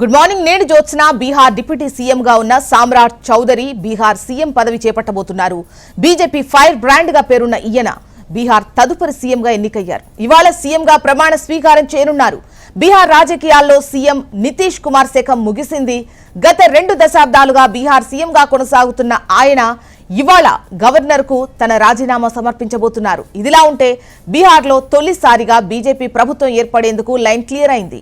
Good morning. నేడు Jyotsna Bihar deputy సీఎంగా ఉన్న సామ్రాట్ చౌదరి బీహార్ సీఎం పదవి చేపట్టబోతున్నారు. బీజేపీ ఫైర్ బ్రాండ్ గా పేరున్న ఈయన బీహార్ తదుపరి సీఎంగా ఎన్నికయ్యారు. ఇవాళ సీఎంగా ప్రమాణ స్వీకారం చేయనున్నారు. బీహార్ రాజకీయాల్లో సీఎం నితీష్ కుమార్ శకం ముగిసింది. గత 2 దశాబ్దాలుగా బీహార్ సీఎంగా కొనసాగుతున్న ఆయన ఇవాళ గవర్నర్ కు తన రాజీనామా సమర్పించబోతున్నారు. ఇదిలా ఉంటే బీహార్లో తొలిసారిగా బీజేపీ ప్రభుత్వం ఏర్పడేందుకు లైన్ క్లియర్ అయింది.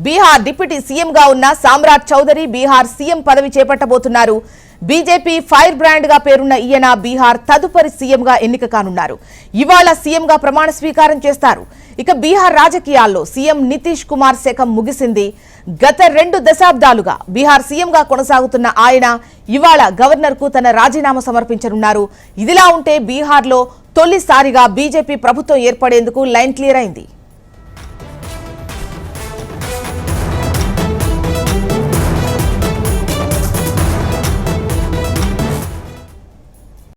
బీహార్ డిప్యూటీ సీఎంగా ఉన్న సామ్రాట్ చౌదరి బీహార్ సీఎం పదవి చేపట్టబోతున్నారు. బీజేపీ ఫైర్ బ్రాండ్ గా పేరున్న ఈయన బీహార్ తదుపరి సీఎంగా ఎన్నిక కానున్నారు. ఇవాళ సీఎంగా ప్రమాణ స్వీకారం చేస్తారు. ఇక బీహార్ రాజకీయాల్లో సీఎం నితీష్ కుమార్ శకం ముగిసింది. గత 2 దశాబ్దాలుగా బీహార్ సీఎంగా కొనసాగుతున్న ఆయన ఇవాళ గవర్నర్ కు తన రాజీనామా సమర్పించనున్నారు. ఇదిలా ఉంటే బీహార్లో తొలిసారిగా బీజేపీ ప్రభుత్వం ఏర్పడేందుకు లైన్ క్లియర్ అయింది.